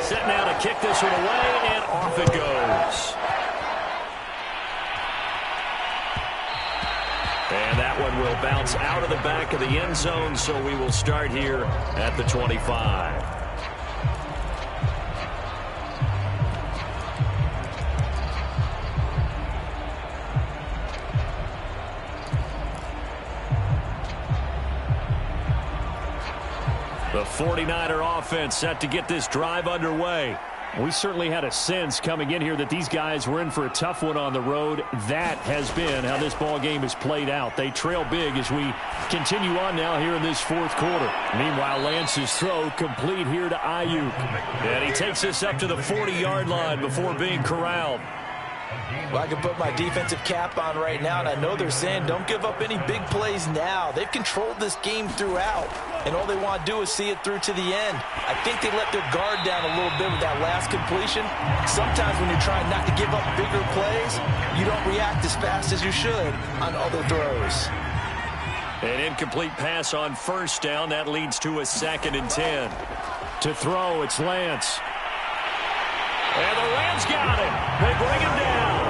[SPEAKER 1] Set now to kick this one away, and off it goes. And that one will bounce out of the back of the end zone, so we will start here at the 25. The 49er offense set to get this drive underway. We certainly had a sense coming in here that these guys were in for a tough one on the road. That has been how this ball game has played out. They trail big as we continue on now here in this fourth quarter. Meanwhile, Lance's throw complete here to Ayuk. And he takes us up to the 40-yard line before being corralled.
[SPEAKER 2] Well, I can put my defensive cap on right now, and I know they're saying don't give up any big plays now. They've controlled this game throughout, and all they want to do is see it through to the end. I think they let their guard down a little bit with that last completion. Sometimes when you're trying not to give up bigger plays, you don't react as fast as you should on other throws.
[SPEAKER 1] An incomplete pass on first down. That leads to a 2nd and 10. To throw, it's Lance. And the Rams got him. They bring him down.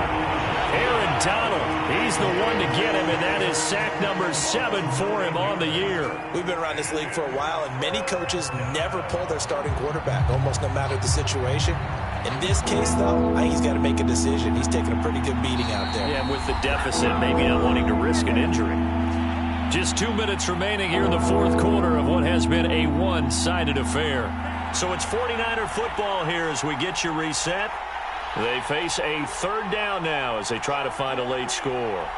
[SPEAKER 1] Aaron Donald, he's the one to get him, and that is sack number 7 for him on the year.
[SPEAKER 2] We've been around this league for a while, and many coaches never pull their starting quarterback, almost no matter the situation. In this case, though, I think he's got to make a decision. He's taking a pretty good beating out there.
[SPEAKER 1] Yeah, and with the deficit, maybe not wanting to risk an injury. Just 2 minutes remaining here in the fourth quarter of what has been a one-sided affair. So it's 49er football here as we get you reset. They face a 3rd down now as they try to find a late score.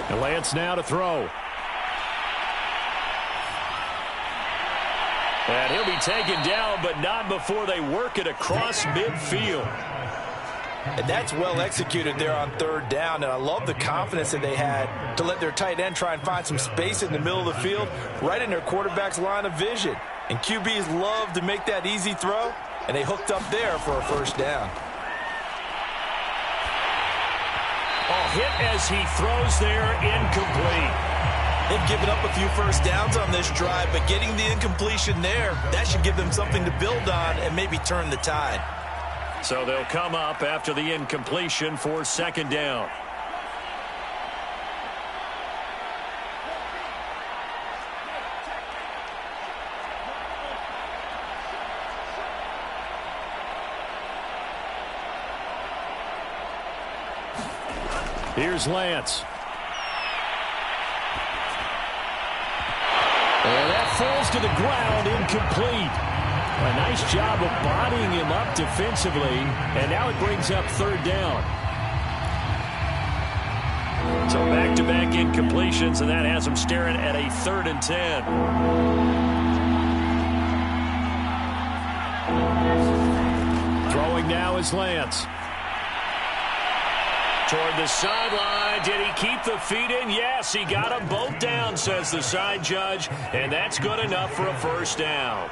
[SPEAKER 1] And Lance now to throw. And he'll be taken down, but not before they work it across midfield.
[SPEAKER 2] And that's well executed there on 3rd down, and I love the confidence that they had to let their tight end try and find some space in the middle of the field, right in their quarterback's line of vision. And QBs love to make that easy throw, and they hooked up there for a 1st down.
[SPEAKER 1] Hit as he throws there, incomplete.
[SPEAKER 2] They've given up a few 1st downs on this drive, but getting the incompletion there, that should give them something to build on and maybe turn the tide.
[SPEAKER 1] So they'll come up after the incompletion for 2nd down. Here's Lance. And that falls to the ground, incomplete. A nice job of bodying him up defensively, and now it brings up third down. So back-to-back incompletions, and that has him staring at a 3rd and 10. Throwing now is Lance. Toward the sideline. Did he keep the feet in? Yes, he got them both down, says the side judge, and that's good enough for a first down.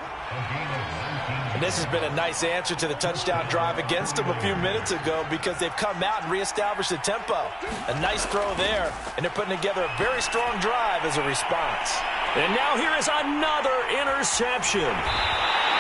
[SPEAKER 4] And this has been a nice answer to the touchdown drive against them a few minutes ago because they've come out and reestablished the tempo. A nice throw there, and they're putting together a very strong drive as a response.
[SPEAKER 1] And now here is another interception.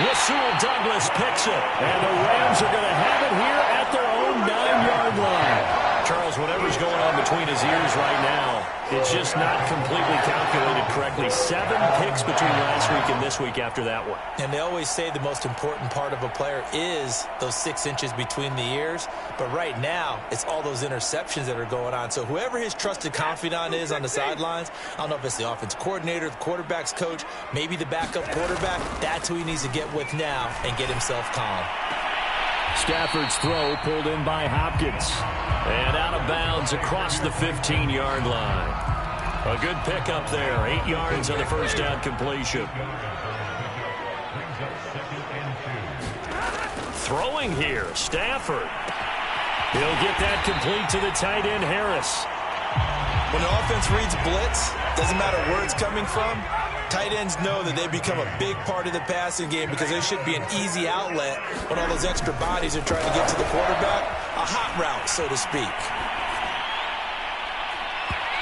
[SPEAKER 1] Rasul Douglas picks it, and the Rams are going to have it here at their own 9-yard line. Charles, whatever's going on between his ears right now, it's just not completely calculated correctly. 7 picks between last week and this week after that one.
[SPEAKER 2] And they always say the most important part of a player is those 6 inches between the ears. But right now, it's all those interceptions that are going on. So whoever his trusted confidant is on the sidelines, I don't know if it's the offense coordinator, the quarterback's coach, maybe the backup quarterback, that's who he needs to get with now and get himself calm.
[SPEAKER 1] Stafford's throw pulled in by Hopkins. And out of bounds across the 15-yard line. A good pickup there. 8 yards on the first down completion. Throwing here, Stafford. He'll get that complete to the tight end, Harris.
[SPEAKER 2] When the offense reads blitz, doesn't matter where it's coming from, tight ends know that they become a big part of the passing game because they should be an easy outlet when all those extra bodies are trying to get to the quarterback. A hot route, so to speak.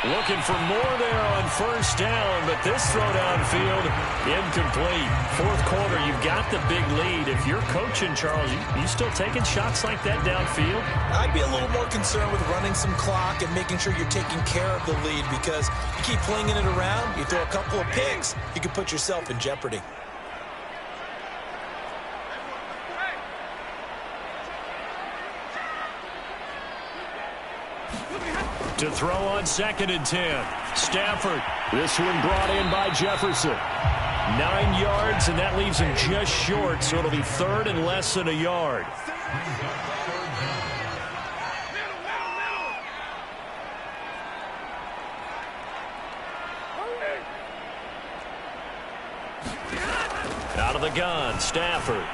[SPEAKER 1] Looking for more there on first down, but this throw downfield, incomplete. 4th quarter, you've got the big lead. If you're coaching, Charles, you still taking shots like that downfield?
[SPEAKER 2] I'd be a little more concerned with running some clock and making sure you're taking care of the lead because you keep flinging it around, you throw a couple of picks, you can put yourself in jeopardy.
[SPEAKER 1] To throw on 2nd and 10. Stafford. This one brought in by Jefferson. 9 yards, and that leaves him just short, so it'll be 3rd and less than a yard. Out of the gun, Stafford.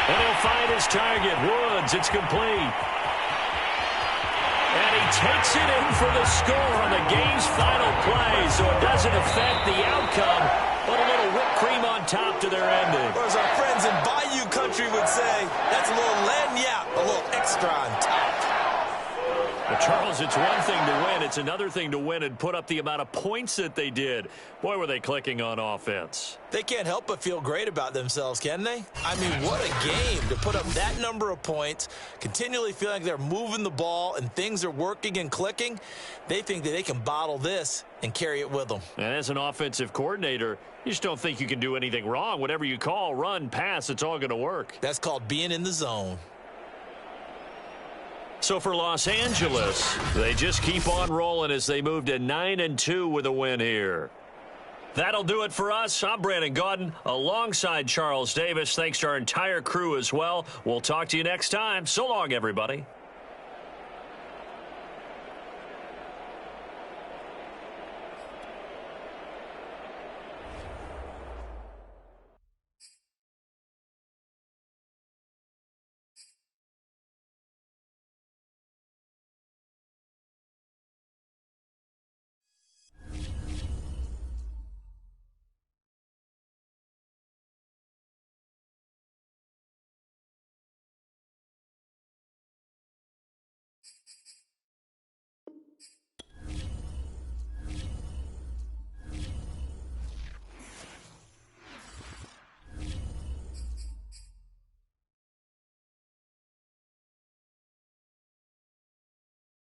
[SPEAKER 1] And he'll find his target, Woods. It's complete. And he takes it in for the score on the game's final play, so it doesn't affect the outcome, but a little whipped cream on top to their ending.
[SPEAKER 2] Or as our friends in Bayou Country would say, that's a little lagniappe, a little extra on top.
[SPEAKER 1] But Charles, it's one thing to win. It's another thing to win and put up the amount of points that they did. Boy, were they clicking on offense.
[SPEAKER 2] They can't help but feel great about themselves, can they? I mean, what a game to put up that number of points, continually feel like they're moving the ball and things are working and clicking. They think that they can bottle this and carry it with them.
[SPEAKER 1] And as an offensive coordinator, you just don't think you can do anything wrong. Whatever you call, run, pass, it's all going to work.
[SPEAKER 2] That's called being in the zone.
[SPEAKER 1] So for Los Angeles, they just keep on rolling as they move to 9-2 with a win here. That'll do it for us. I'm Brandon Gaudin alongside Charles Davis. Thanks to our entire crew as well. We'll talk to you next time. So long, everybody.